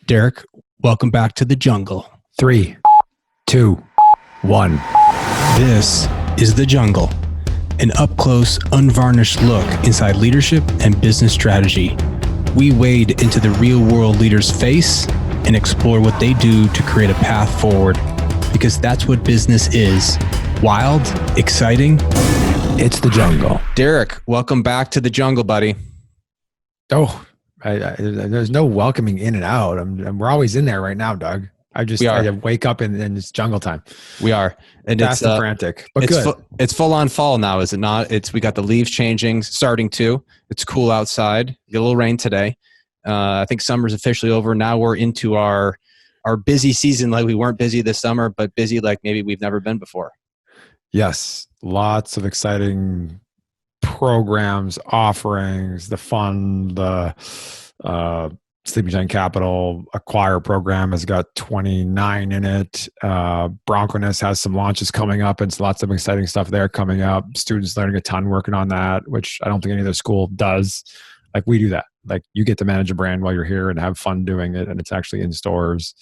Derek, welcome back to the jungle. 3, 2, 1. This is The Jungle, an up-close, unvarnished look inside leadership and business strategy. We wade into the real-world leader's face and explore what they do to create a path forward, because that's what business is. Wild, exciting. It's The Jungle. Derek, welcome back to The Jungle, buddy. Oh, there's no welcoming in and out. We're always in there right now, Doug. I wake up and it's jungle time. We are. And fast and frantic, but it's good. It's full on fall now, is it not? We got the leaves changing, starting to. It's cool outside. Get a little rain today. I think summer's officially over. Now we're into our busy season, like we weren't busy this summer, but busy like maybe we've never been before. Yes. Lots of exciting programs, offerings, the fund, the Sleeping Giant Capital Acquire program has got 29 in it. Bronconess has some launches coming up, and lots of exciting stuff there coming up. Students learning a ton working on that, which I don't think any other school does. Like we do that. Like you get to manage a brand while you're here and have fun doing it, and it's actually in stores.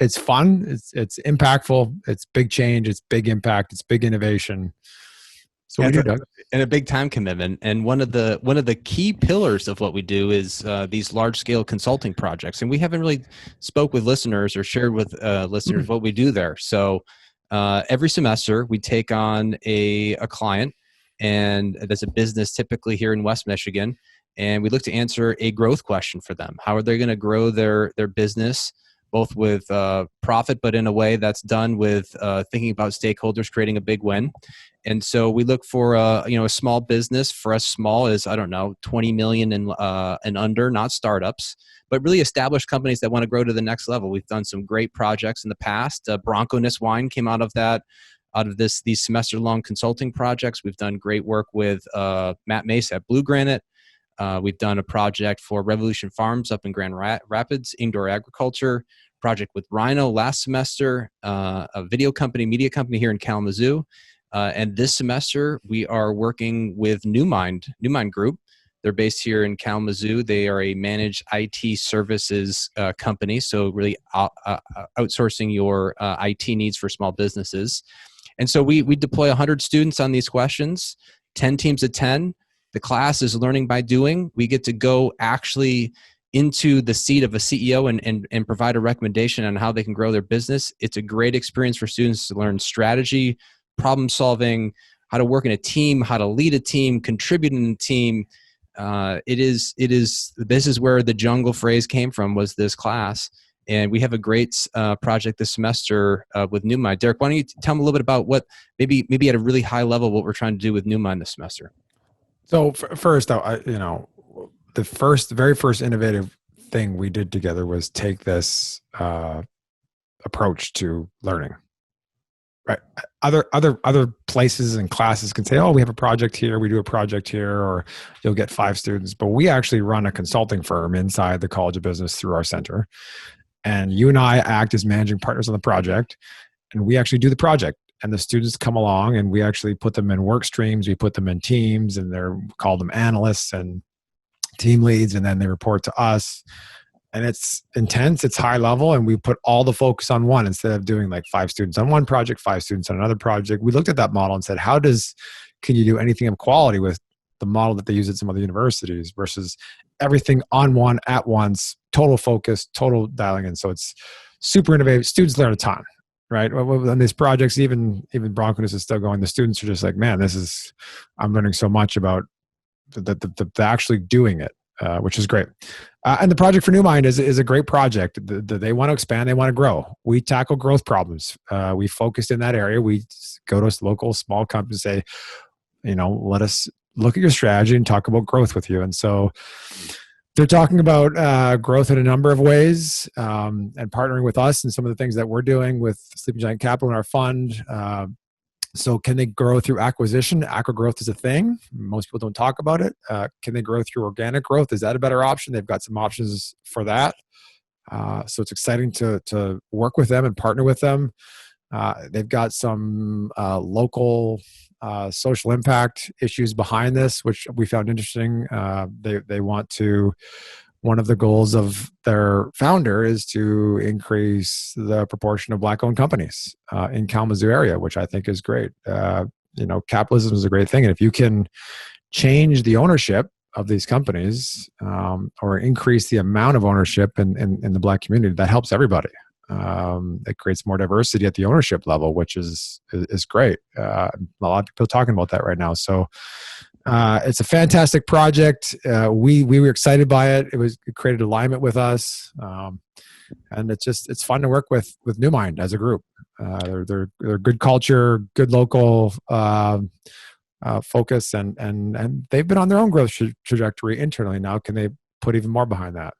It's fun. It's impactful. It's big change. It's big impact. It's big innovation. So we do, Doug. And a big time commitment. And one of the key pillars of what we do is these large scale consulting projects. And we haven't really spoke with listeners or shared with listeners what we do there. So every semester we take on a client, and that's a business typically here in West Michigan. And we look to answer a growth question for them. How are they going to grow their business, both with profit, but in a way that's done with thinking about stakeholders, creating a big win. And so we look for a small business. For us, small is 20 million and under, not startups, but really established companies that want to grow to the next level. We've done some great projects in the past. Bronconess Wine came out of these semester-long consulting projects. We've done great work with Matt Mace at Blue Granite. We've done a project for Revolution Farms up in Grand Rapids, indoor agriculture, project with Rhino last semester, a media company here in Kalamazoo. And this semester, we are working with Newmind Group. They're based here in Kalamazoo. They are a managed IT services company, so really outsourcing your IT needs for small businesses. And so we deploy 100 students on these questions, 10 teams of 10. The class is learning by doing. We get to go actually into the seat of a CEO and provide a recommendation on how they can grow their business. It's a great experience for students to learn strategy, problem solving, how to work in a team, how to lead a team, contribute in a team. This is where the jungle phrase came from, was this class. And we have a great project this semester with Newmind. Derek, why don't you tell me a little bit about what, maybe at a really high level, what we're trying to do with Newmind this semester? So first, the very first innovative thing we did together was take this approach to learning. Right. Other places and classes can say, "Oh, we have a project here. We do a project here," or you'll get 5 students. But we actually run a consulting firm inside the College of Business through our center, and you and I act as managing partners on the project, and we actually do the project. And the students come along, and we actually put them in work streams. We put them in teams, and they're called them analysts and team leads, and then they report to us. And it's intense, it's high level, and we put all the focus on one instead of doing like 5 students on one project, 5 students on another project. We looked at that model and said, can you do anything of quality with the model that they use at some other universities versus everything on one at once, total focus, total dialing in. So it's super innovative. Students learn a ton, right? On these projects, even Bronconess is still going. The students are just like, man, I'm learning so much about the actually doing it. Which is great. And the project for Newmind is a great project. They want to expand. They want to grow. We tackle growth problems. We focused in that area. We go to local small companies and say, let us look at your strategy and talk about growth with you. And so they're talking about growth in a number of ways and partnering with us and some of the things that we're doing with Sleeping Giant Capital in our fund. So can they grow through acquisition? Acqui growth is a thing. Most people don't talk about it. Can they grow through organic growth? Is that a better option? They've got some options for that. So it's exciting to work with them and partner with them. They've got some local social impact issues behind this, which we found interesting. They want to. One of the goals of their founder is to increase the proportion of Black-owned companies in Kalamazoo area, which I think is great. Capitalism is a great thing, and if you can change the ownership of these companies or increase the amount of ownership in the Black community, that helps everybody. It creates more diversity at the ownership level, which is great. A lot of people talking about that right now. So it's a fantastic project. We were excited by it. It created alignment with us, and it's fun to work with Newmind as a group. They're good culture, good local focus, and they've been on their own growth trajectory internally. Now, can they put even more behind that?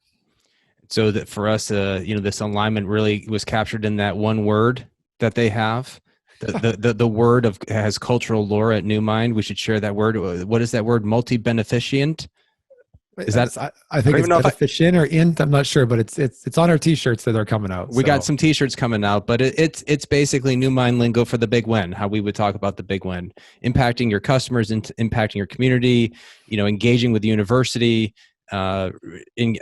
So that for us, this alignment really was captured in that one word that they have. The word has cultural lore at Newmind. We should share that word. What is that word? Multi-beneficient? Is that? I think it's beneficient or int. I'm not sure, but it's on our T-shirts that are coming out. We got some T-shirts coming out, but it's basically Newmind lingo for the big win. How we would talk about the big win, impacting your customers, impacting your community. Engaging with the university. Focusing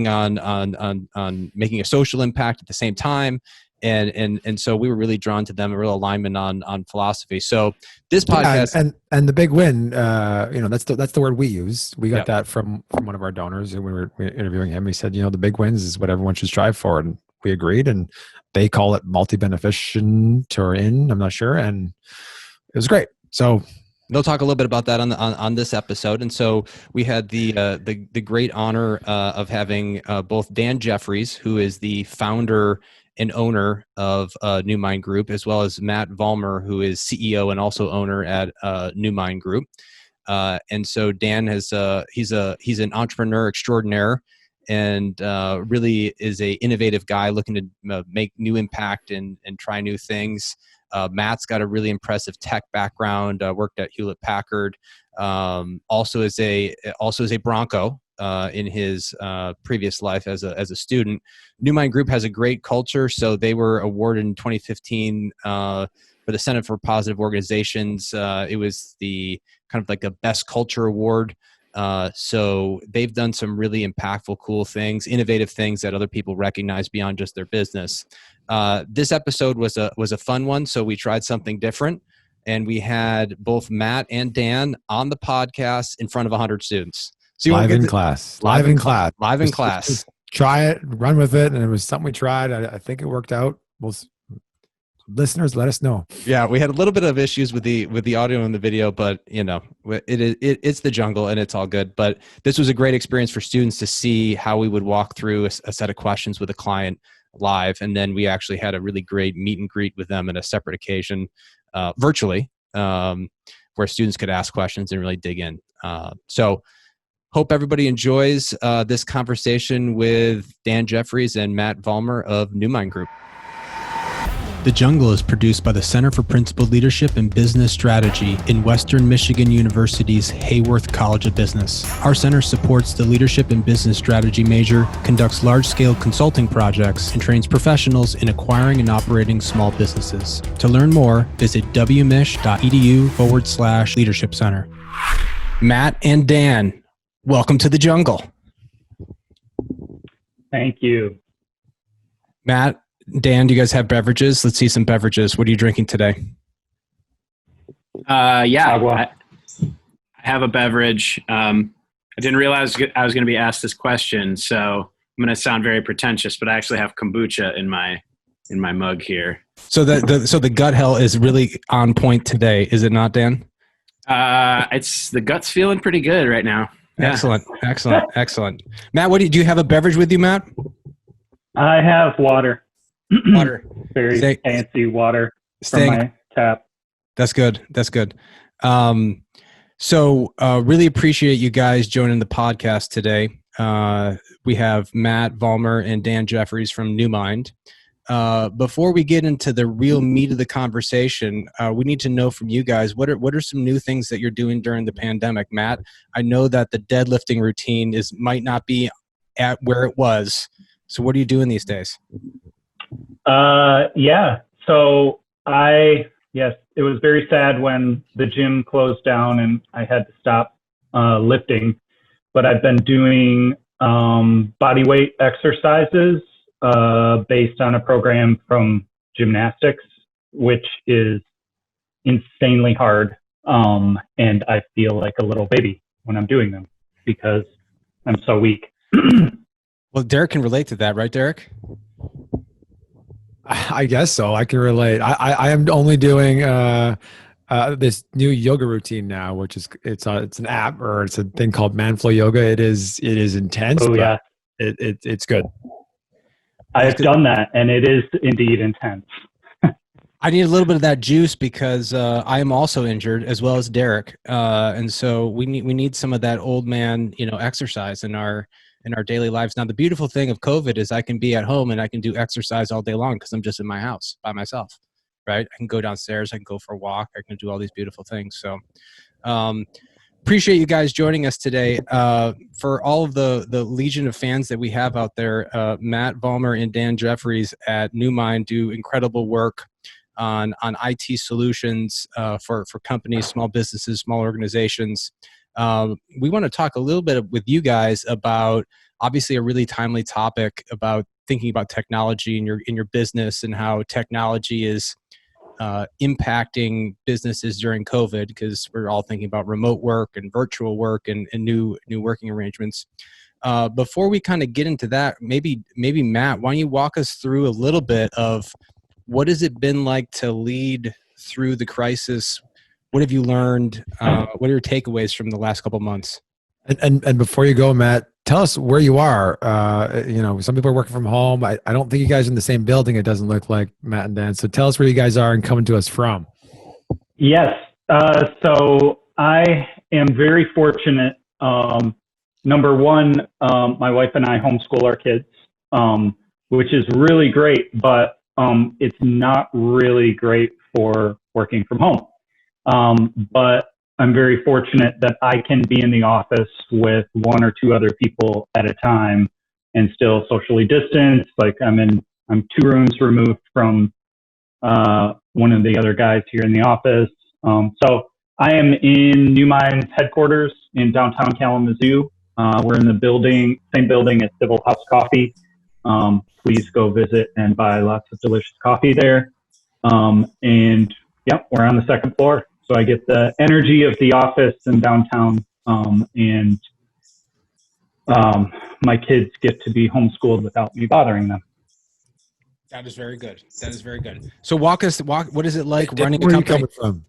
on making a social impact at the same time. And so we were really drawn to them, a real alignment on philosophy. So this podcast and the big win, that's the word we use. We got that from one of our donors, and we were interviewing him. He said, the big wins is what everyone should strive for, and we agreed. And they call it multi-beneficient or in, I'm not sure, and it was great. So they'll talk a little bit about that on this episode. And so we had the great honor of having both Dan Jefferies, who is the founder and owner of Newmind Group, as well as Matt Vollmar, who is CEO and also owner at Newmind Group. And so Dan he's an entrepreneur extraordinaire, and really is a innovative guy looking to make new impact and try new things. Matt's got a really impressive tech background. Worked at Hewlett Packard. Also is a Bronco in his previous life as a student. Newmind Group has a great culture, so they were awarded in 2015 for the Center for Positive Organizations. It was the kind of like the Best Culture Award. So they've done some really impactful, cool things, innovative things that other people recognize beyond just their business. This episode was a fun one, so we tried something different, and we had both Matt and Dan on the podcast in front of 100 students. So live in class. Just try it, run with it, and it was something we tried. I think it worked out. Listeners, let us know. Yeah, we had a little bit of issues with the audio and the video, but it's the jungle and it's all good. But this was a great experience for students to see how we would walk through a set of questions with a client live, and then we actually had a really great meet and greet with them at a separate occasion, virtually, where students could ask questions and really dig in. So hope everybody enjoys this conversation with Dan Jefferies and Matt Vollmar of Newmind Group. The Jungle is produced by the Center for Principled Leadership and Business Strategy in Western Michigan University's Hayworth College of Business. Our center supports the Leadership and Business Strategy major, conducts large-scale consulting projects, and trains professionals in acquiring and operating small businesses. To learn more, visit wmich.edu/leadership center. Matt and Dan, welcome to the Jungle. Thank you. Matt, Dan, do you guys have beverages? Let's see some beverages. What are you drinking today? I have a beverage. I didn't realize I was going to be asked this question, so I'm going to sound very pretentious, but I actually have kombucha in my mug here. So the gut health is really on point today, is it not, Dan? It's the gut's feeling pretty good right now. Yeah. Excellent. Matt, do you have a beverage with you, Matt? I have water. Water. Very fancy water from my tap. That's good. So really appreciate you guys joining the podcast today. We have Matt Vollmar and Dan Jefferies from Newmind. Before we get into the real meat of the conversation, we need to know from you guys, what are some new things that you're doing during the pandemic? Matt, I know that the deadlifting routine might not be at where it was. So what are you doing these days? So it was very sad when the gym closed down and I had to stop lifting. But I've been doing body weight exercises based on a program from gymnastics, which is insanely hard. And I feel like a little baby when I'm doing them because I'm so weak. Well, Derek can relate to that, right, Derek? I guess so. I can relate. I am only doing this new yoga routine now, which is it's an app or it's a thing called Manflow Yoga. It is intense. Oh, but yeah. It's good. I've done that, and it is indeed intense. I need a little bit of that juice because I am also injured as well as Derek, and so we need some of that old man exercise in our daily lives. Now, the beautiful thing of COVID is I can be at home and I can do exercise all day long because I'm just in my house by myself, right? I can go downstairs, I can go for a walk, I can do all these beautiful things. So appreciate you guys joining us today. For all of the legion of fans that we have out there, Matt Vollmar and Dan Jefferies at Newmind do incredible work on IT solutions for companies, small businesses, small organizations. We want to talk a little bit with you guys about obviously a really timely topic about thinking about technology in your business and how technology is impacting businesses during COVID, because we're all thinking about remote work and virtual work and new working arrangements. Before we kind of get into that, maybe Matt, why don't you walk us through a little bit of what has it been like to lead through the crisis? What have you learned? What are your takeaways from the last couple of months? And before you go, Matt, tell us where you are. Some people are working from home. I don't think you guys are in the same building. It doesn't look like, Matt and Dan. So tell us where you guys are and coming to us from. Yes. So I am very fortunate. Number one, my wife and I homeschool our kids, which is really great, but it's not really great for working from home. But I'm very fortunate that I can be in the office with one or two other people at a time and still socially distanced. Like I'm 2 rooms removed from one of the other guys here in the office. So I am in Newmind's headquarters in downtown Kalamazoo. We're in the same building as Civil House Coffee. Please go visit and buy lots of delicious coffee there. And yep, we're on the 2nd floor. So I get the energy of the office in downtown, and my kids get to be homeschooled without me bothering them. That is very good. So walk. What is it like running a Where are you company? coming from?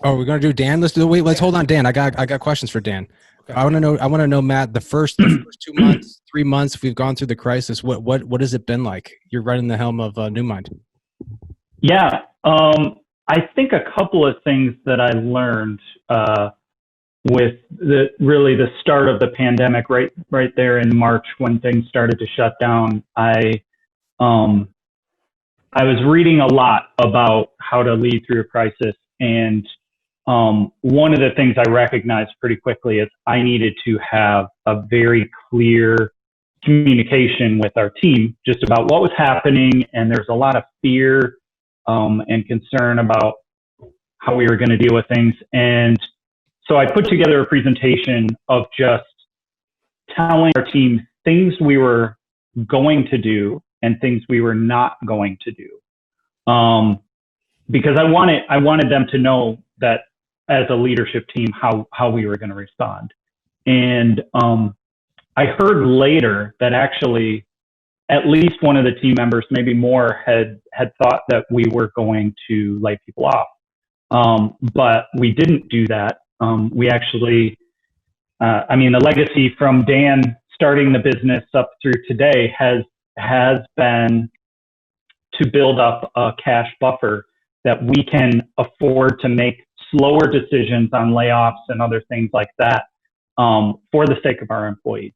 Oh, we're gonna do Dan. Let's hold on, Dan. I got questions for Dan. Okay. I want to know, Matt. The first 2 months, 3 months we've gone through the crisis. What has it been like? You're running the helm of Newmind. Yeah. I think a couple of things that I learned with the start of the pandemic, right there in March when things started to shut down. I was reading a lot about how to lead through a crisis, and one of the things I recognized pretty quickly is I needed to have a very clear communication with our team just about what was happening, and there's a lot of fear and concern about how we were going to deal with things. And so I put together a presentation of just telling our team things we were going to do and things we were not going to do. Because I wanted them to know that as a leadership team, how we were going to respond. And I heard later that actually at least one of the team members, maybe more, had thought that we were going to lay people off. But we didn't do that. We actually, the legacy from Dan starting the business up through today has been to build up a cash buffer that we can afford to make slower decisions on layoffs and other things like that for the sake of our employees.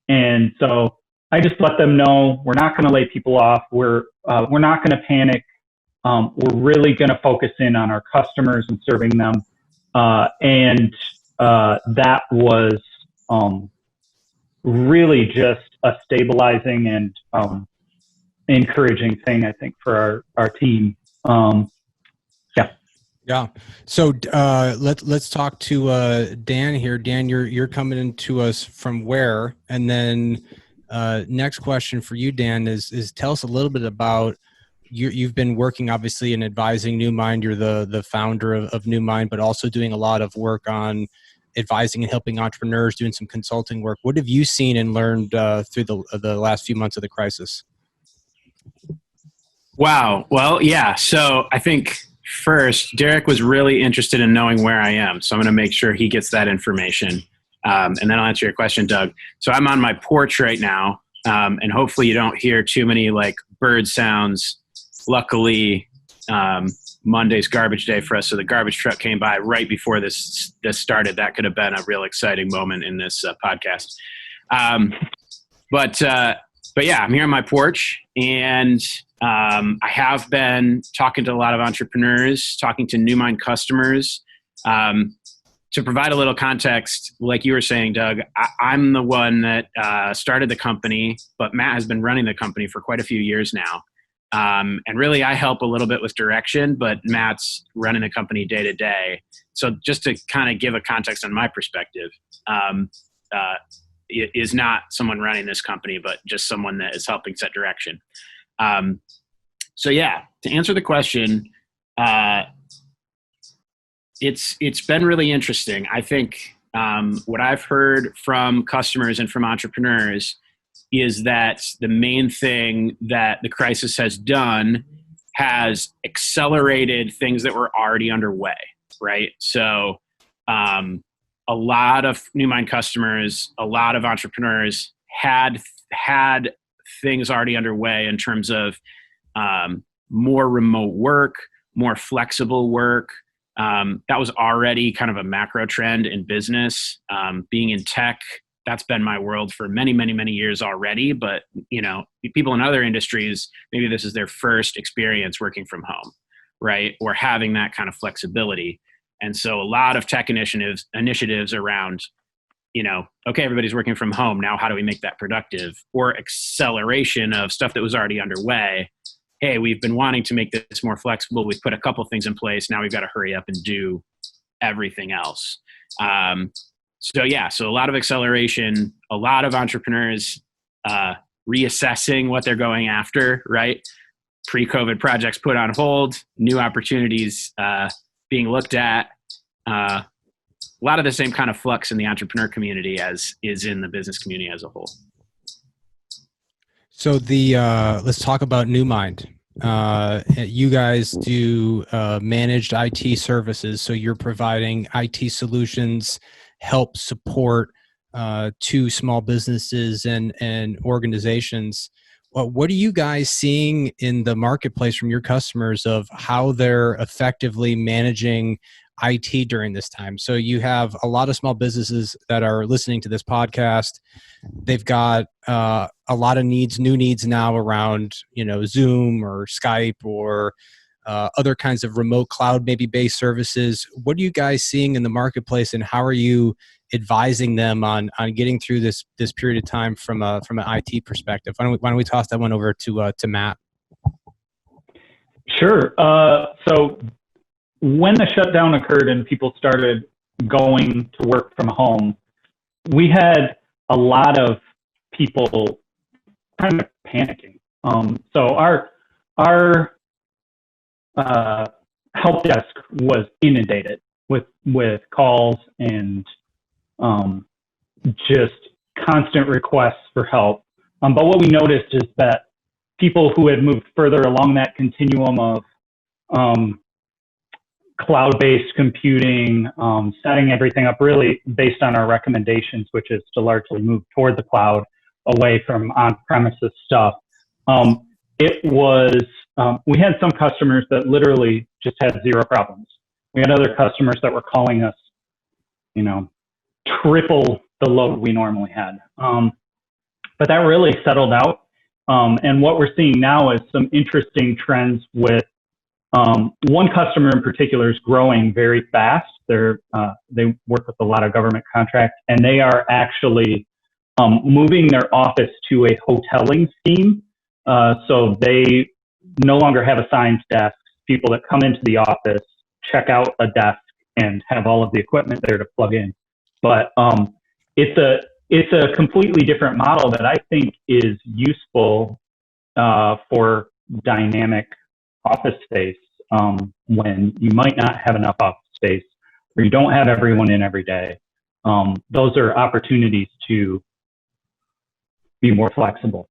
And so I just let them know we're not going to lay people off. We're not going to panic. We're really going to focus in on our customers and serving them. And that was really just a stabilizing and encouraging thing, I think, for our team. Yeah. So let's talk to Dan here. Dan, you're coming into us from where? And then next question for you, Dan, is tell us a little bit about you've been working obviously in advising Newmind. You're the founder of Newmind, but also doing a lot of work on advising and helping entrepreneurs, doing some consulting work. What have you seen and learned through the last few months of the crisis? Wow. Well, yeah. So I think first, Derek was really interested in knowing where I am. So I'm going to make sure he gets that information. And then I'll answer your question, Doug. So I'm on my porch right now. And hopefully you don't hear too many like bird sounds. Luckily, Monday's garbage day for us. So the garbage truck came by right before this started. That could have been a real exciting moment in this podcast. But yeah, I'm here on my porch, and I have been talking to a lot of entrepreneurs, talking to Newmind customers. To provide a little context, like you were saying, Doug, I'm the one that started the company, but Matt has been running the company for quite a few years now. And really, I help a little bit with direction, but Matt's running the company day to day. So just to kind of give a context on my perspective, is not someone running this company, but just someone that is helping set direction. So yeah, to answer the question, it's been really interesting. I think what I've heard from customers and from entrepreneurs is that the main thing that the crisis has done has accelerated things that were already underway, right? So a lot of Newmind customers, a lot of entrepreneurs had things already underway in terms of more remote work, more flexible work. That was already kind of a macro trend in business. Being in tech, that's been my world for many, many, many years already. But, you know, people in other industries, maybe this is their first experience working from home, right? Or having that kind of flexibility. And so a lot of tech initiatives around, you know, okay, everybody's working from home. Now, how do we make that productive? Or acceleration of stuff that was already underway. Hey, we've been wanting to make this more flexible. We've put a couple things in place. Now we've got to hurry up and do everything else. So a lot of acceleration, a lot of entrepreneurs reassessing what they're going after, right? Pre-COVID projects put on hold, new opportunities being looked at. A lot of the same kind of flux in the entrepreneur community as is in the business community as a whole. So let's talk about Newmind. You guys do managed IT services, so you're providing IT solutions, help support to small businesses and organizations. What are you guys seeing in the marketplace from your customers of how they're effectively managing IT during this time? So you have a lot of small businesses that are listening to this podcast. They've got a lot of new needs now around, you know, Zoom or Skype or other kinds of remote cloud maybe based services. What are you guys seeing in the marketplace, and how are you advising them on getting through this period of time from an IT perspective? Why don't we toss that one over to Matt? Sure. So when the shutdown occurred and people started going to work from home, we had a lot of people kind of panicking. So our help desk was inundated with calls and just constant requests for help. But what we noticed is that people who had moved further along that continuum of cloud-based computing, setting everything up really based on our recommendations, which is to largely move toward the cloud, away from on-premises stuff. We had some customers that literally just had zero problems. We had other customers that were calling us, you know, triple the load we normally had. But that really settled out. And what we're seeing now is some interesting trends with one customer in particular is growing very fast. They work with a lot of government contracts, and they are actually moving their office to a hoteling scheme. So they no longer have assigned desks. People that come into the office check out a desk and have all of the equipment there to plug in. But it's a completely different model that I think is useful for dynamic office space when you might not have enough office space or you don't have everyone in every day. Those are opportunities to be more flexible.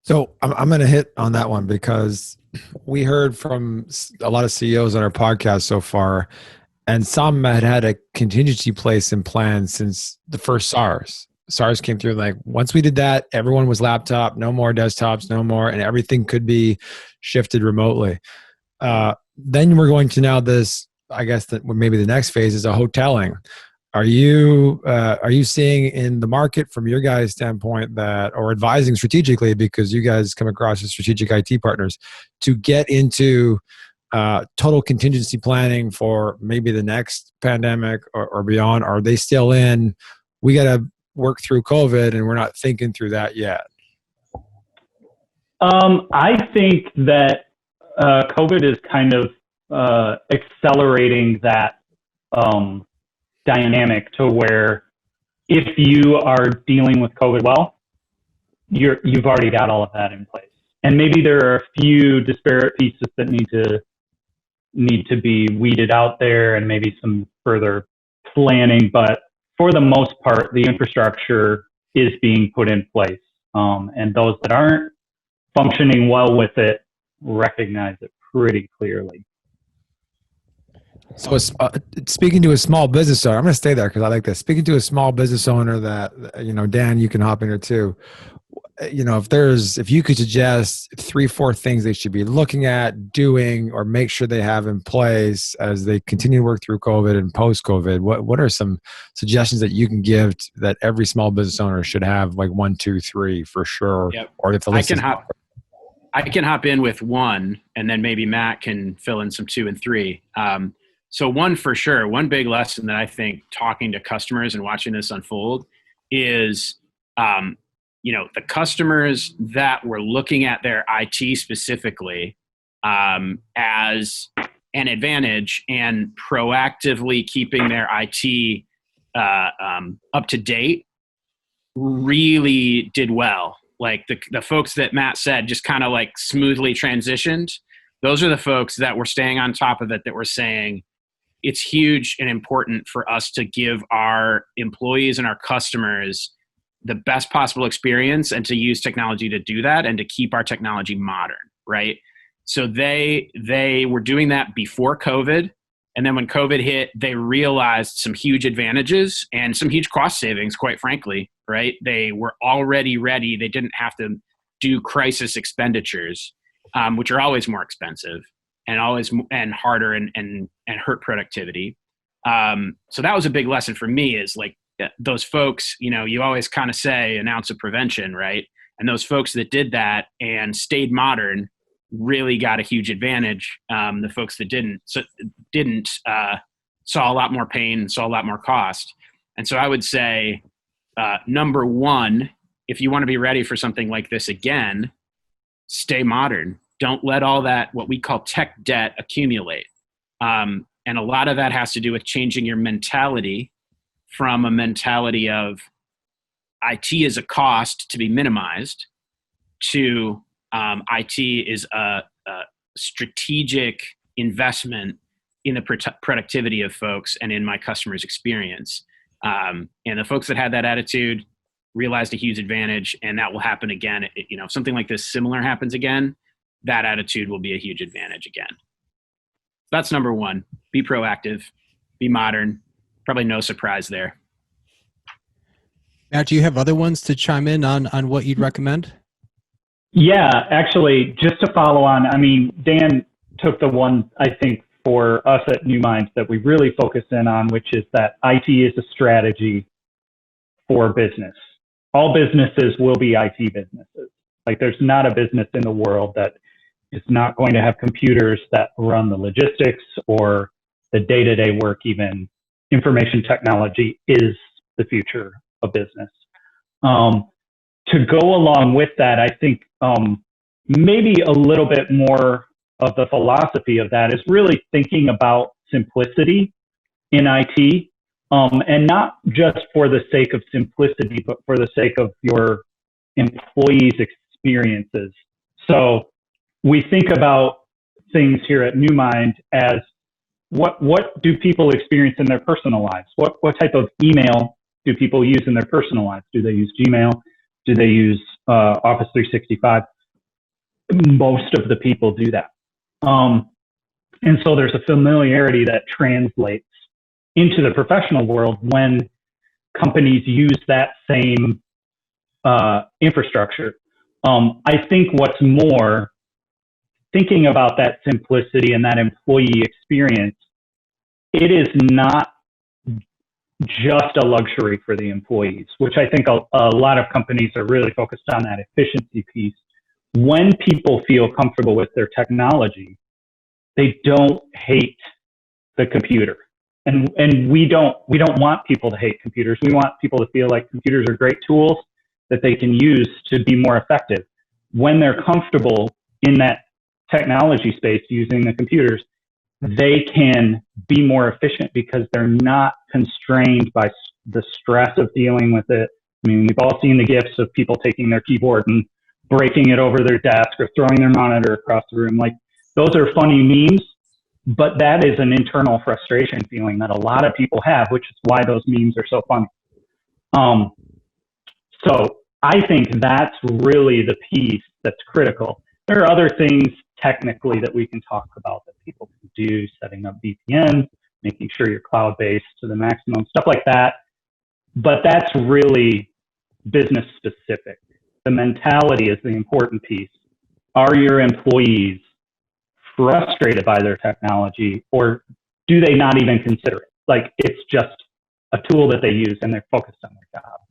So I'm going to hit on that one because we heard from a lot of CEOs on our podcast so far, and some had a contingency place in plan since the first SARS. SARS came through, like once we did that, everyone was laptop, no more desktops, no more, and everything could be shifted remotely. Then we're going to now this, I guess that maybe the next phase is a hoteling. Are you seeing in the market from your guys' standpoint that, or advising strategically because you guys come across as strategic IT partners, to get into total contingency planning for maybe the next pandemic or beyond? Are they still in, we got to work through COVID and we're not thinking through that yet? I think that COVID is kind of accelerating that dynamic to where if you are dealing with COVID well, you've already got all of that in place. And maybe there are a few disparate pieces that need to be weeded out there and maybe some further planning. But for the most part, the infrastructure is being put in place. And those that aren't functioning well with it recognize it pretty clearly. So speaking to a small business owner, I'm going to stay there because I like this. Speaking to a small business owner that, Dan, you can hop in here too. If you could suggest 3-4 things they should be looking at, doing, or make sure they have in place as they continue to work through COVID and post-COVID, what are some suggestions that you can give that every small business owner should have, like 1, 2, 3 for sure? Yep. Or if the list I can hop in with 1, and then maybe Matt can fill in some 2 and 3. So 1 for sure, one big lesson that I think talking to customers and watching this unfold is, the customers that were looking at their IT specifically as an advantage and proactively keeping their IT up to date really did well. Like the folks that Matt said just kind of like smoothly transitioned. Those are the folks that were staying on top of it, that were saying, it's huge and important for us to give our employees and our customers the best possible experience and to use technology to do that and to keep our technology modern, right? So they were doing that before COVID. And then when COVID hit, they realized some huge advantages and some huge cost savings, quite frankly, right? They were already ready. They didn't have to do crisis expenditures, which are always more expensive and harder and hurt productivity. So that was a big lesson for me, is like those folks, you always kind of say an ounce of prevention, right? And those folks that did that and stayed modern really got a huge advantage. The folks that didn't saw a lot more pain, saw a lot more cost. And so I would say, number 1, if you want to be ready for something like this again, stay modern. Don't let all that, what we call tech debt, accumulate. And a lot of that has to do with changing your mentality from a mentality of IT is a cost to be minimized to IT is a strategic investment in the productivity of folks and in my customer's experience. And the folks that had that attitude realized a huge advantage, and that will happen again. If something like this similar happens again, that attitude will be a huge advantage again. That's number 1. Be proactive, be modern. Probably no surprise there. Matt, do you have other ones to chime in on what you'd recommend? Yeah, actually, just to follow on, Dan took the one, I think, for us at Newmind that we really focus in on, which is that IT is a strategy for business. All businesses will be IT businesses. Like, there's not a business in the world that is not going to have computers that run the logistics or the day-to-day work. Even information technology is the future of business. To go along with that, I think maybe a little bit more of the philosophy of that is really thinking about simplicity in IT, and not just for the sake of simplicity, but for the sake of your employees' experiences. So we think about things here at Newmind as what do people experience in their personal lives? What type of email do people use in their personal lives? Do they use Gmail? Do they use Office 365? Most of the people do that. And so there's a familiarity that translates into the professional world when companies use that same infrastructure. I think what's more, thinking about that simplicity and that employee experience, it is not just a luxury for the employees, which I think a lot of companies are really focused on that efficiency piece. When people feel comfortable with their technology, they don't hate the computer. And we don't want people to hate computers. We want people to feel like computers are great tools that they can use to be more effective. When they're comfortable in that technology space using the computers, they can be more efficient because they're not constrained by the stress of dealing with it. I mean, we've all seen the GIFs of people taking their keyboard and breaking it over their desk or throwing their monitor across the room. Like, those are funny memes, but that is an internal frustration feeling that a lot of people have, which is why those memes are so funny. So I think that's really the piece that's critical. There are other things technically that we can talk about that people can do, setting up VPN, making sure you're cloud-based to the maximum, stuff like that. But that's really business specific. The mentality is the important piece. Are your employees frustrated by their technology, or do they not even consider it? Like, it's just a tool that they use and they're focused on their job.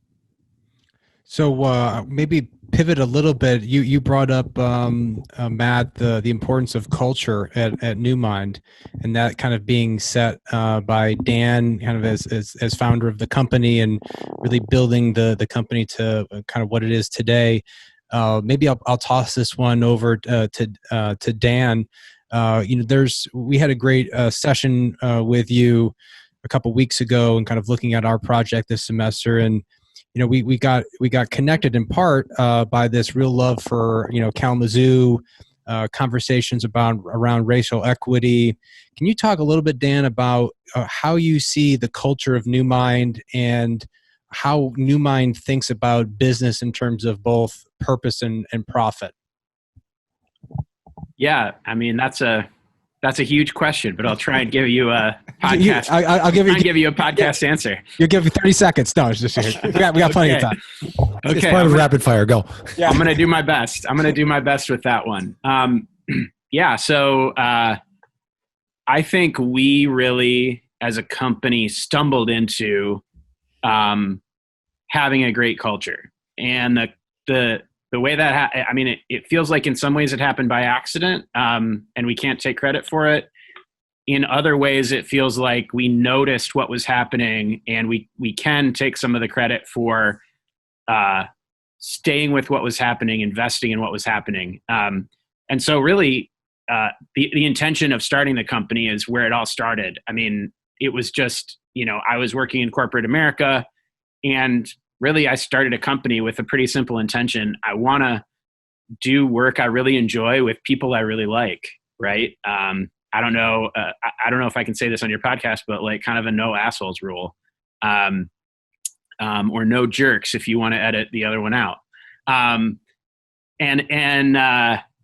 So maybe pivot a little bit. You brought up, Matt, the importance of culture at Newmind, and that kind of being set by Dan, kind of as founder of the company, and really building the company to kind of what it is today. Maybe I'll toss this one over to Dan. We had a great session with you a couple weeks ago, and kind of looking at our project this semester, and we got connected in part by this real love for Kalamazoo, conversations around racial equity. Can you talk a little bit, Dan, about how you see the culture of Newmind and how Newmind thinks about business in terms of both purpose and profit? Yeah, I mean, that's a huge question, but I'll try and give you a podcast. I'll give you a podcast answer. You'll give me 30 seconds. No, it's just we got plenty of time. Okay, it's part of rapid fire. Go. Yeah. I'm going to do my best. With that one. Yeah. So I think we really, as a company, stumbled into having a great culture, and the way that it feels like in some ways it happened by accident, and we can't take credit for it. In other ways, it feels like we noticed what was happening, and we can take some of the credit for staying with what was happening, investing in what was happening. And so really, the intention of starting the company is where it all started. I mean, it was just, I was working in corporate America, and really, I started a company with a pretty simple intention. I want to do work I really enjoy with people I really like, right? I don't know if I can say this on your podcast, but like kind of a no assholes rule, or no jerks if you want to edit the other one out.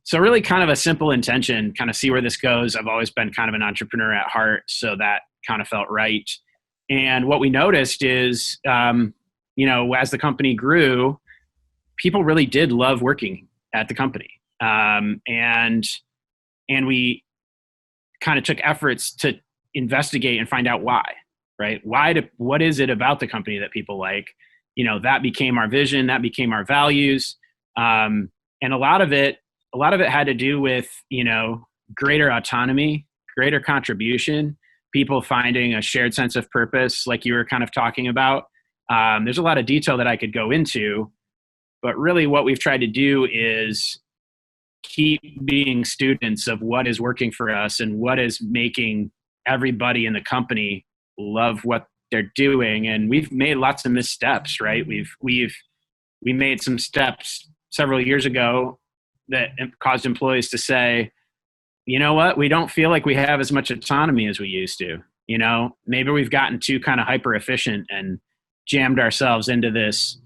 So really kind of a simple intention, kind of see where this goes. I've always been kind of an entrepreneur at heart, so that kind of felt right. And what we noticed is, as the company grew, people really did love working at the company. And we kind of took efforts to investigate and find out why, right? What is it about the company that people like? That became our vision, that became our values. And a lot of it had to do with, greater autonomy, greater contribution, people finding a shared sense of purpose, like you were kind of talking about. There's a lot of detail that I could go into, but really what we've tried to do is keep being students of what is working for us and what is making everybody in the company love what they're doing. And we've made lots of missteps, right? We made some steps several years ago that caused employees to say, you know what, we don't feel like we have as much autonomy as we used to. You know, maybe we've gotten too kind of hyper efficient and jammed ourselves into this,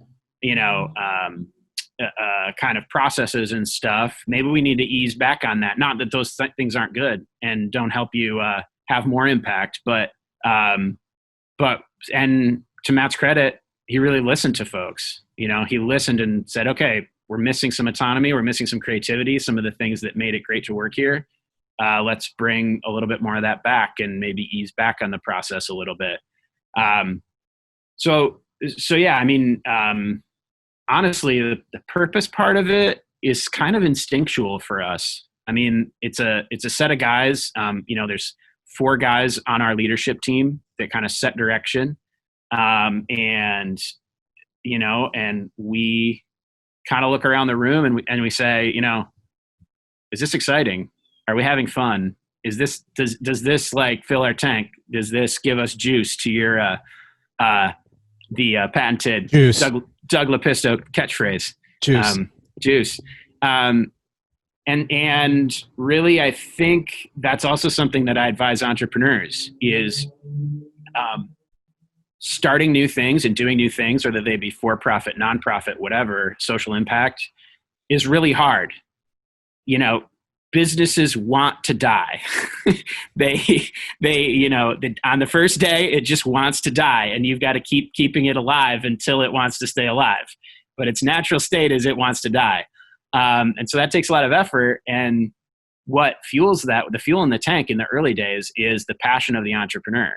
kind of processes and stuff. Maybe we need to ease back on that. Not that those things aren't good and don't help you have more impact, but and to Matt's credit, he really listened to folks. You know, he listened and said, okay, we're missing some autonomy. We're missing some creativity. Some of the things that made it great to work here. Let's bring a little bit more of that back and maybe ease back on the process a little bit. So yeah, I mean, honestly, the purpose part of it is kind of instinctual for us. I mean, it's a set of guys. There's 4 guys on our leadership team that kind of set direction. And we kind of look around the room and we say, is this exciting? Are we having fun? Does this like fill our tank? Does this give us juice to your, the patented Juice. Doug Lepisto catchphrase? Juice. And really, I think that's also something that I advise entrepreneurs is, starting new things and doing new things, whether they be for-profit, nonprofit, whatever, social impact, is really hard. Businesses want to die. they on the first day, it just wants to die, and you've got to keep keeping it alive until it wants to stay alive. But its natural state is it wants to die. And so that takes a lot of effort. And what fuels that, the fuel in the tank in the early days, is the passion of the entrepreneur.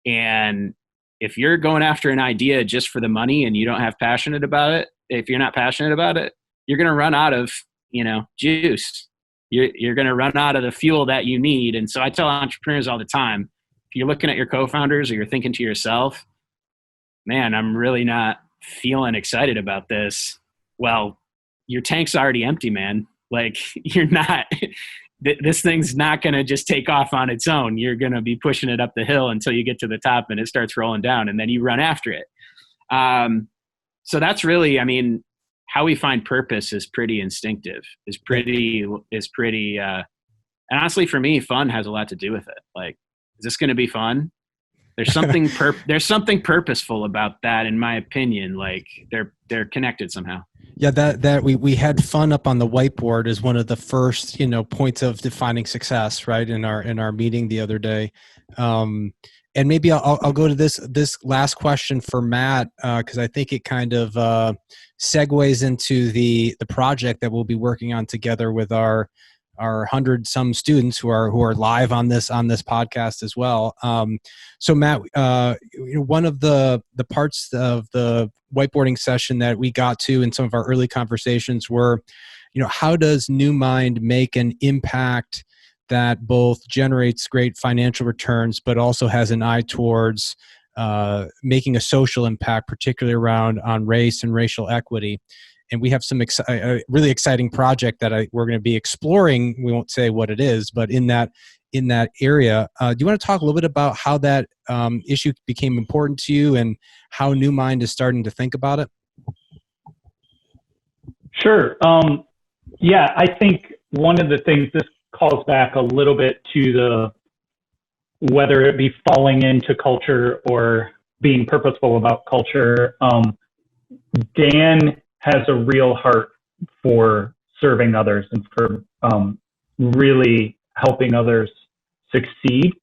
And if you're going after an idea just for the money and you don't have passionate about it, if you're not passionate about it, you're going to run out of, juice. You're going to run out of the fuel that you need. And so I tell entrepreneurs all the time, if you're looking at your co-founders or you're thinking to yourself, man, I'm really not feeling excited about this. Well, your tank's already empty, man. Like, you're not, this thing's not going to just take off on its own. You're going to be pushing it up the hill until you get to the top and it starts rolling down, and then you run after it. So that's really, I mean, how we find purpose is pretty instinctive, is pretty, and honestly, for me, fun has a lot to do with it. Like, is this going to be fun? There's something, there's something purposeful about that, in my opinion. Like, they're connected somehow. Yeah, that we had fun up on the whiteboard as one of the first, points of defining success, right? In our meeting the other day. And maybe I'll go to this last question for Matt, because I think it kind of segues into the project that we'll be working on together with our 100-some students who are live on this podcast as well. So Matt, one of the parts of the whiteboarding session that we got to in some of our early conversations were, how does Newmind make an impact that both generates great financial returns, but also has an eye towards making a social impact, particularly around on race and racial equity. And we have some really exciting project that we're going to be exploring. We won't say what it is, but in that area, do you want to talk a little bit about how that issue became important to you and how Newmind is starting to think about it? Sure. Yeah, I think one of the things, this calls back a little bit to whether it be falling into culture or being purposeful about culture. Dan has a real heart for serving others and for really helping others succeed.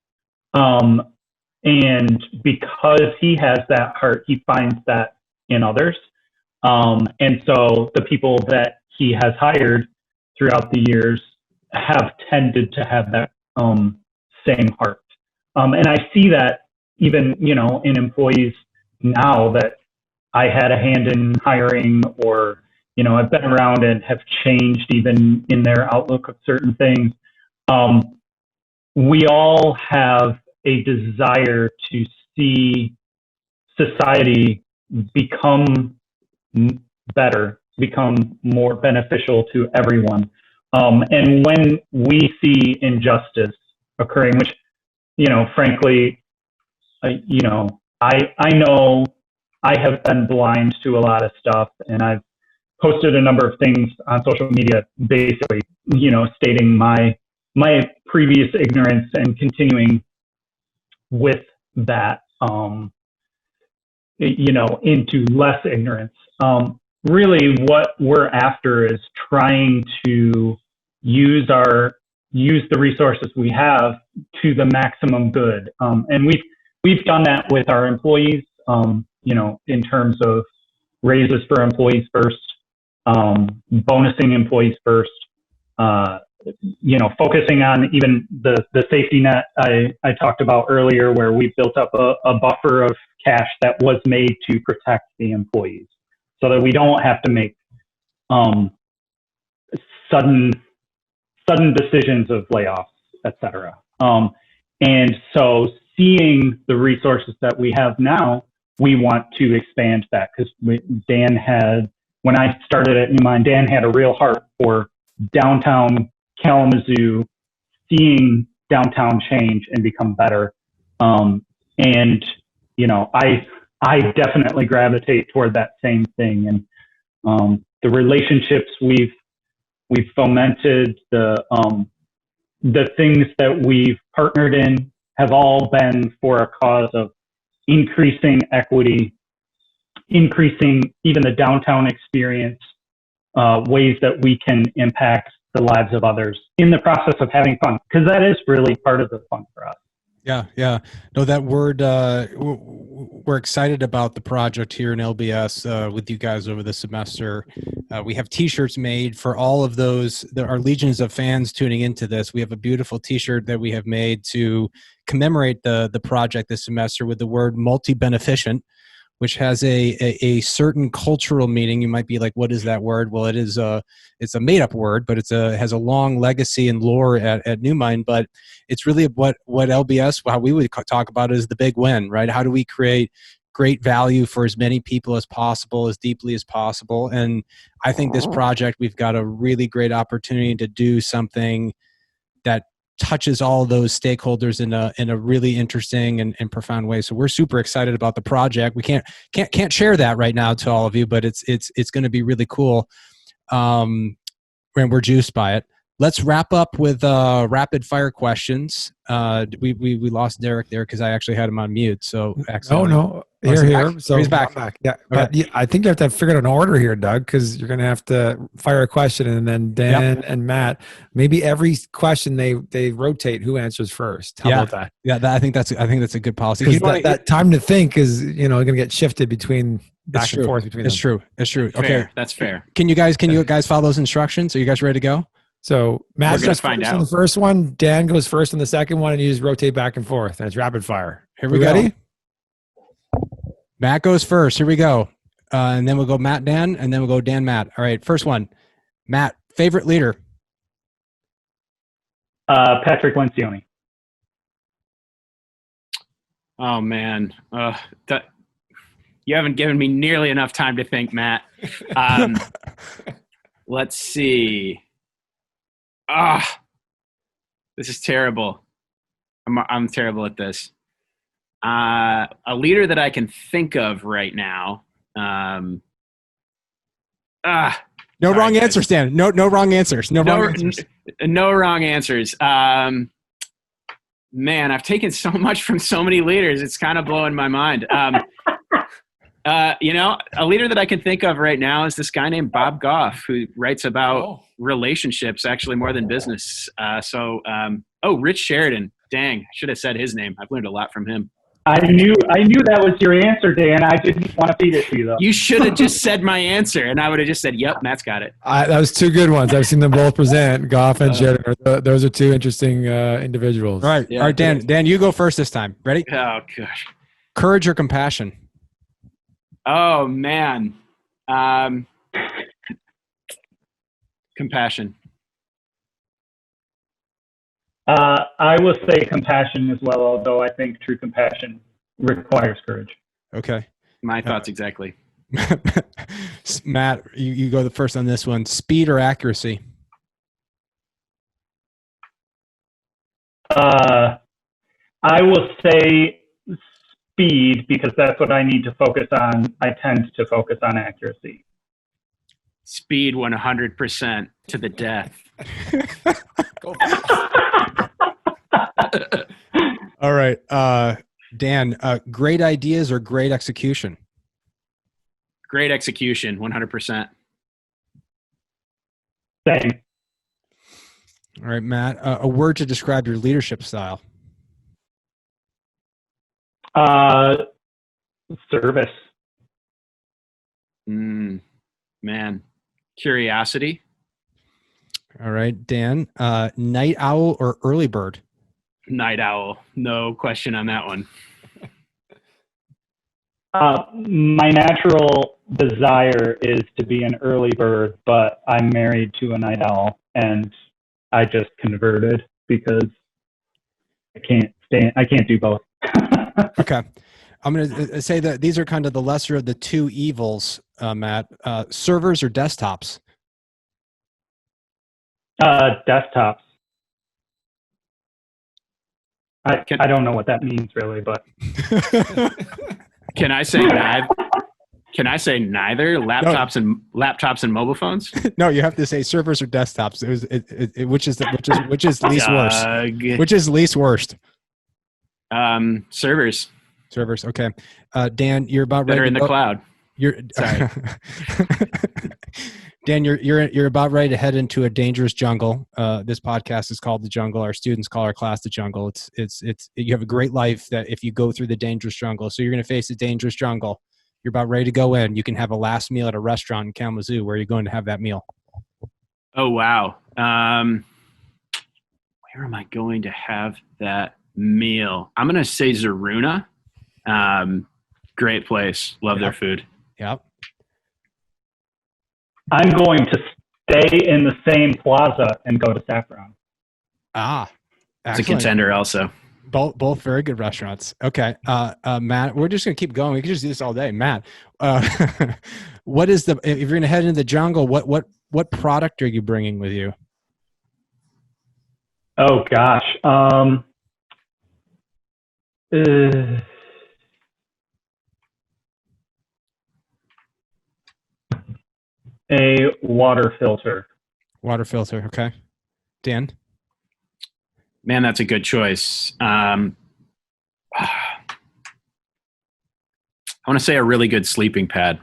And because he has that heart, he finds that in others. And so the people that he has hired throughout the years have tended to have that same heart. And I see that even, in employees now that I had a hand in hiring, or, I've been around and have changed even in their outlook of certain things. We all have a desire to see society become better, become more beneficial to everyone. And when we see injustice occurring, which, frankly, I know I have been blind to a lot of stuff, and I've posted a number of things on social media, basically, stating my previous ignorance and continuing with that, into less ignorance. Really, what we're after is trying to use the resources we have to the maximum good, and we've done that with our employees. In terms of raises for employees first, bonusing employees first, focusing on even the safety net I talked about earlier, where we built up a buffer of cash that was made to protect the employees so that we don't have to make sudden decisions of layoffs, et cetera. And so seeing the resources that we have now, we want to expand that, because when I started at Newmind, Dan had a real heart for downtown Kalamazoo, seeing downtown change and become better. I definitely gravitate toward that same thing. And the relationships we've fomented, the things that we've partnered in have all been for a cause of increasing equity, increasing even the downtown experience, ways that we can impact the lives of others in the process of having fun, because that is really part of the fun for us. Yeah. No, that word, we're excited about the project here in LBS with you guys over the semester. We have t-shirts made for all of those. There are legions of fans tuning into this. We have a beautiful t-shirt that we have made to commemorate the project this semester with the word multi-beneficent, which has a certain cultural meaning. You might be like, what is that word? Well, it's a made up word, but it has a long legacy and lore at Newmind. But it's really what LBS, how we would talk about it, is the big win, right? How do we create great value for as many people as possible, as deeply as possible? And I think this project, we've got a really great opportunity to do something that touches all those stakeholders in a really interesting and profound way. So we're super excited about the project. We can't share that right now to all of you, but it's going to be really cool. And we're juiced by it. Let's wrap up with rapid fire questions. We lost Derek there because I actually had him on mute. So No, here. So he's back. Yeah, okay. But I think you have to figure out an order here, Doug, because you're going to have to fire a question, and then Dan and Matt. Maybe every question they rotate who answers first. How about that? Yeah, I think that's a good policy. Because that time to think is going to get shifted between back and forth between them. It's true. Fair. Okay, That's fair. Can you guys follow those instructions? Are you guys ready to go? So Matt goes find first out on the first one, Dan goes first on the second one, and you just rotate back and forth. And it's rapid fire. Here we go. Ready? Matt goes first. Here we go. And then we'll go Matt, Dan, and then we'll go Dan, Matt. All right, first one. Matt, favorite leader? Patrick Lencioni. Oh, man. You haven't given me nearly enough time to think, Matt. Let's see. This is terrible. I'm terrible at this. A leader that I can think of right now. No wrong answers, Dan. No wrong answers. No wrong answers. No wrong answers. Man, I've taken so much from so many leaders. It's kind of blowing my mind. A leader that I can think of right now is this guy named Bob Goff, who writes about relationships, actually more than business. Rich Sheridan. Dang, I should have said his name. I've learned a lot from him. I knew that was your answer, Dan. I didn't want to feed it to you, though. You should have just said my answer, and I would have just said, yep, Matt's got it. That was two good ones. I've seen them both present. Goff and Sheridan. Those are two interesting individuals. All right. Yeah, all right, Dan. Dan, you go first this time. Ready? Oh, gosh. Courage or compassion? Oh, man. Compassion. I will say compassion as well, although I think true compassion requires courage. Okay. My thoughts exactly. Matt, you go the first on this one. Speed or accuracy? I will say speed because that's what I need to focus on. I tend to focus on accuracy. Speed 100% to the death. Go All right. Dan, great ideas or great execution? Great execution, 100%. Same. All right, Matt, a word to describe your leadership style. Service. Man, curiosity. All right, Dan, night owl or early bird? Night owl. No question on that one. My natural desire is to be an early bird, but I'm married to a night owl, and I just converted because I can't do both. Okay. I'm going to say that these are kind of the lesser of the two evils, Matt. Servers or desktops? Desktops. I don't know what that means really, but Can I say neither? Can I say neither? Laptops and mobile phones? No, you have to say servers or desktops. Which is least worst? Which is least worst? Servers. Servers. Okay. Dan, you're about ready Better in to the go. cloud. Sorry. Dan, you're about ready to head into a dangerous jungle. This podcast is called The Jungle. Our students call our class The Jungle. It's you have a great life that if you go through the dangerous jungle. So you're going to face a dangerous jungle. You're about ready to go in. You can have a last meal at a restaurant in Kalamazoo. Where are you going to have that meal? Oh, wow. Where am I going to have that meal? I'm going to say Zaruna. Great place. Love their food. Yep. I'm going to stay in the same plaza and go to Saffron. Ah, it's a contender also. Both very good restaurants. Okay. Matt, we're just going to keep going. We can just do this all day. Matt, what is if you're going to head into the jungle, what product are you bringing with you? Oh gosh. A water filter. Water filter. Okay. Dan? Man, that's a good choice. I want to say a really good sleeping pad.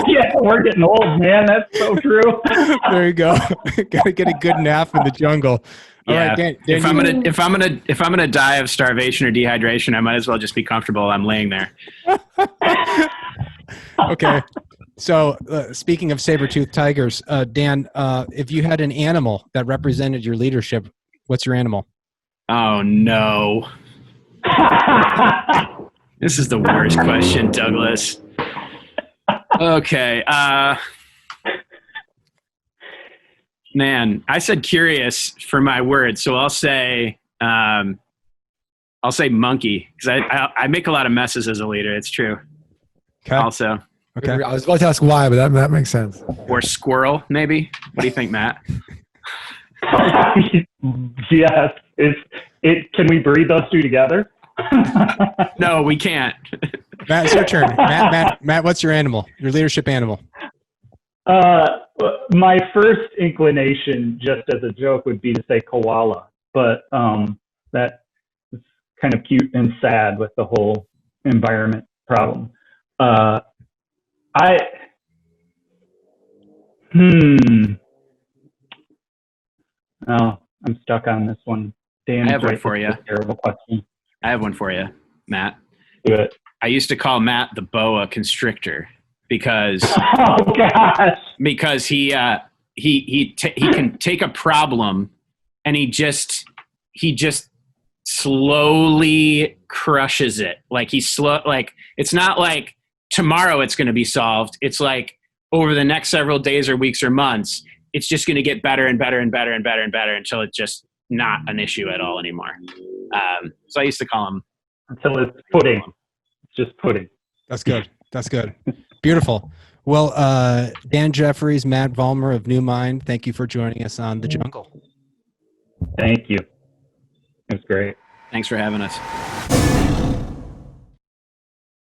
Yeah, we're getting old, man. That's so true. There you go. Got to get a good nap in the jungle. All yeah. right, Dan, if I'm gonna die of starvation or dehydration, I might as well just be comfortable. I'm laying there. Okay. So speaking of saber-toothed tigers, Dan, if you had an animal that represented your leadership, what's your animal? Oh no. This is the worst question, Douglas. Okay. Man, I said curious for my word, so I'll say monkey because I make a lot of messes as a leader. It's true. Okay. Also. Okay. I was about to ask why, but that makes sense. Or squirrel, maybe. What do you think, Matt? Yes. Can we breed those two together? No, we can't. Matt, it's your turn. Matt, what's your animal? Your leadership animal? My first inclination, just as a joke, would be to say koala, but that is kind of cute and sad with the whole environment problem. Oh, I'm stuck on this one. Dan, I have one for you. Terrible question. I have one for you, Matt. Do it. I used to call Matt the boa constrictor because oh gosh, because he can take a problem and he just slowly crushes it. Like it's not like tomorrow it's going to be solved. It's like over the next several days or weeks or months, it's just going to get better and better and better and better and better until it's just not an issue at all anymore. So I used to call him until it's pudding. It's just pudding. That's good. That's good. Beautiful. Well, Dan Jefferies, Matt Vollmar of Newmind, thank you for joining us on The Jungle. Thank you. It was great. Thanks for having us.